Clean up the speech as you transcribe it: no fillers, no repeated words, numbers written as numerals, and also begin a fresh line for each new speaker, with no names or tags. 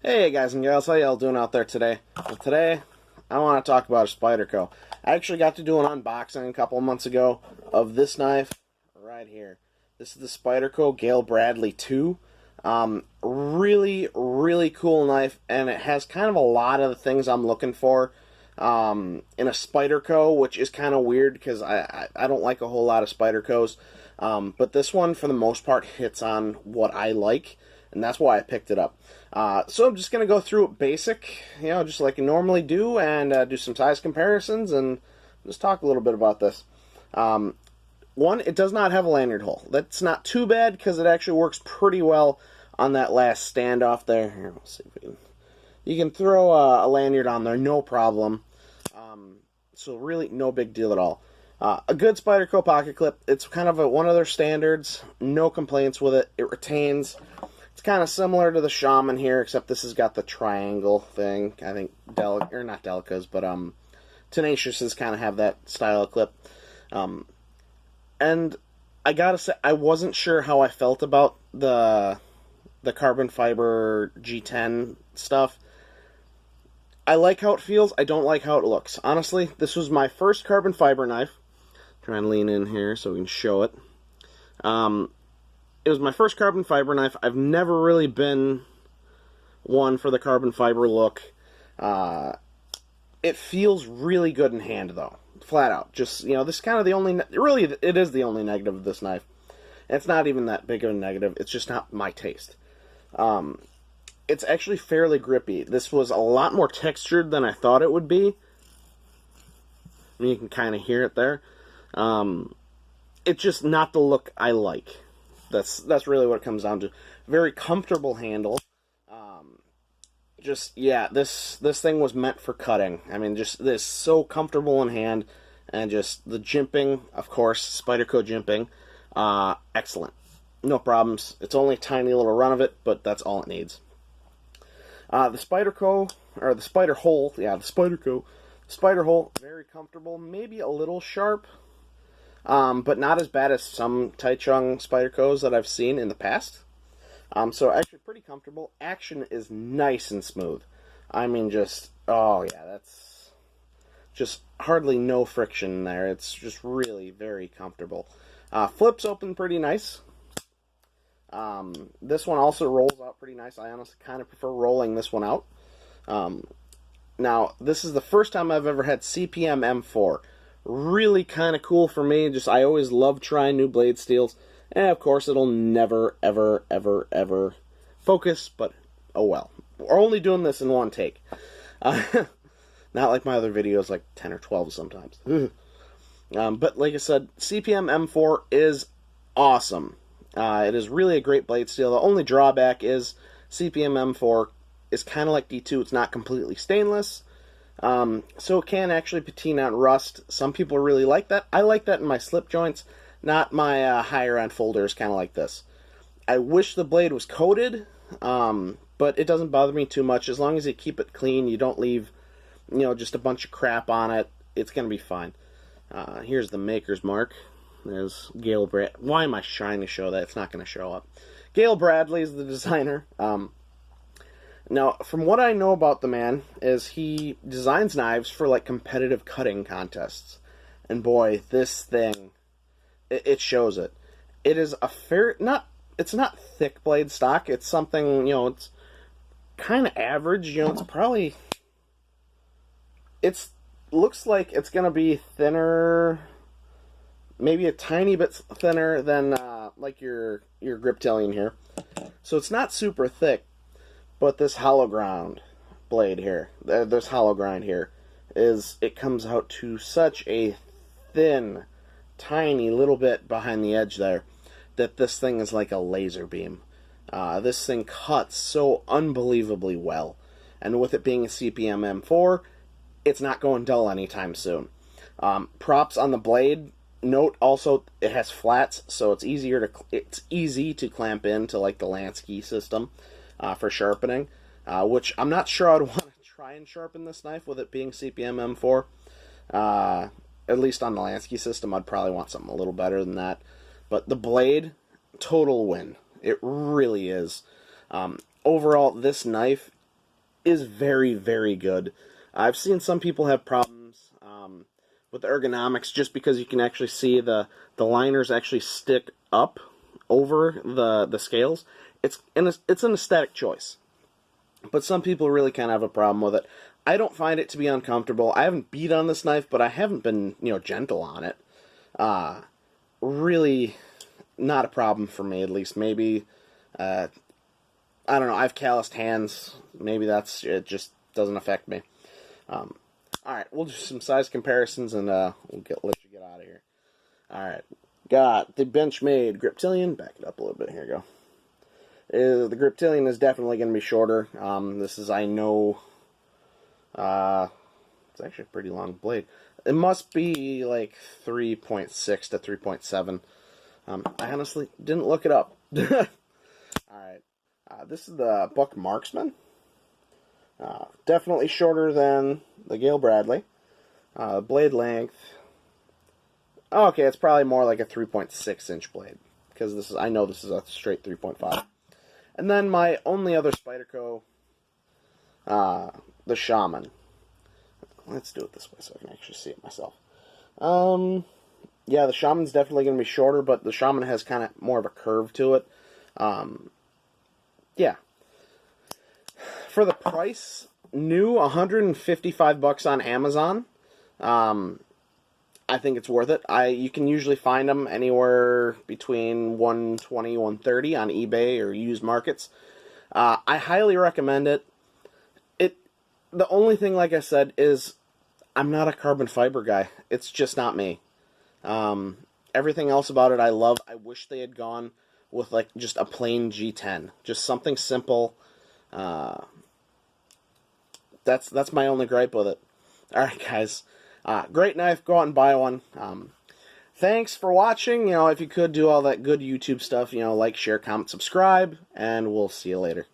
Hey guys and gals, how y'all doing out there today? Well, today I want to talk about a Spyderco. I actually got to do an unboxing a couple of months ago of this knife right here. This is the Spyderco Gayle Bradley 2. Really cool knife, and it has kind of a lot of the things I'm looking for in a Spyderco, which is kind of weird because I don't like a whole lot of Spydercos. But this one, for the most part, hits on what I like, and that's why I picked it up. So I'm just going to go through it basic, just like I normally do, and do some size comparisons, and just talk a little bit about this. One, it does not have a lanyard hole. That's not too bad, because it actually works pretty well on that last standoff there. Here, we'll see if we can... You can throw a lanyard on there, no problem. So really, no big deal at all. A good Spyderco pocket clip. It's kind of one of their standards. No complaints with it. It retains. It's kind of similar to the Shaman here, except this has got the triangle thing. I think not Delicas, but Tenacious kind of have that style of clip. And I gotta say, I wasn't sure how I felt about the carbon fiber G10 stuff. I like how it feels. I don't like how it looks. Honestly, this was my first carbon fiber knife. Try and lean in here so we can show it. It was my first carbon fiber knife. I've never really been one for the carbon fiber look. It feels really good in hand, though. Flat out. Just, this is kind of the only... Really, it is the only negative of this knife. And it's not even that big of a negative. It's just not my taste. It's actually fairly grippy. This was a lot more textured than I thought it would be. I mean, you can kind of hear it there. It's just not the look I like. That's really what it comes down to. Very comfortable handle. This thing was meant for cutting. I mean, just this so comfortable in hand, and just the jimping, of course, Spyderco jimping, excellent. No problems. It's only a tiny little run of it, but that's all it needs. The Spyderco, or the Spider hole, the Spyderco, Spider hole, very comfortable, maybe a little sharp, but not as bad as some Taichung Spydercos that I've seen in the past. So actually pretty comfortable. Action is nice and smooth. I mean, that's just hardly no friction there. It's just really very comfortable. Flips open pretty nice. This one also rolls out pretty nice. I honestly kind of prefer rolling this one out. Now, this is the first time I've ever had CPM M4. Really kind of cool for me. I always love trying new blade steels. And of course, it'll never, ever focus, but oh well. We're only doing this in one take. Not like my other videos, like 10 or 12 sometimes. But like I said, CPM M4 is awesome. It is really a great blade steel. The only drawback is CPM M4 is kind of like D2. It's not completely stainless. So it can actually patina and rust. Some people really like that. I like that in my slip joints, not my higher end folders, kind of like this. I wish the blade was coated, but it doesn't bother me too much. As long as you keep it clean, you don't leave, just a bunch of crap on it, it's going to be fine. Here's the maker's mark. There's Gayle Bradley. Why am I trying to show that? It's not going to show up. Gayle Bradley is the designer. Now, from what I know about the man, is he designs knives for, like, competitive cutting contests. And boy, this thing, it shows it. It is a it's not thick blade stock. It's something, it's kind of average. It's probably, looks like it's going to be thinner, maybe a tiny bit thinner than, like your Griptilian here. So it's not super thick. But this hollow ground blade here, this hollow grind here, it comes out to such a thin, tiny little bit behind the edge there, that this thing is like a laser beam. This thing cuts so unbelievably well. And with it being a CPM M4, it's not going dull anytime soon. Props on the blade. Note also, it has flats, so it's easy to clamp into, like, the Lansky system. For sharpening, which I'm not sure I'd want to try and sharpen this knife with it being CPM M4. At least on the Lansky system, I'd probably want something a little better than that. But the blade, total win. It really is. Overall, this knife is very, very good. I've seen some people have problems with the ergonomics just because you can actually see the liners actually stick up over the scales. It's an aesthetic choice, but some people really kind of have a problem with it. I don't find it to be uncomfortable. I haven't beat on this knife, but I haven't been, gentle on it. Really not a problem for me, at least. Maybe, I don't know, I have calloused hands. Maybe it just doesn't affect me. Alright, we'll do some size comparisons and we'll let you get out of here. Alright, got the Benchmade Griptilian. Back it up a little bit. Here you go. The Griptilian is definitely going to be shorter. This is, I know, it's actually a pretty long blade. It must be like 3.6 to 3.7. I honestly didn't look it up. Alright, this is the Buck Marksman. Definitely shorter than the Gayle Bradley. Blade length. Oh, okay, it's probably more like a 3.6 inch blade, because I know this is a straight 3.5. And then my only other Spyderco, the Shaman. Let's do it this way so I can actually see it myself. Yeah, the Shaman's definitely going to be shorter, but the Shaman has kind of more of a curve to it. Yeah. For the price, new, $155 on Amazon. I think it's worth it. You can usually find them anywhere between $120, $130 on eBay or used markets. I highly recommend it. The only thing, like I said, is I'm not a carbon fiber guy. It's just not me. Everything else about it I love. I wish they had gone with like just a plain G10. Just something simple. That's my only gripe with it. Alright, guys. Great knife. Go out and buy one. Thanks for watching. If you could do all that good YouTube stuff, like, share, comment, subscribe, and we'll see you later.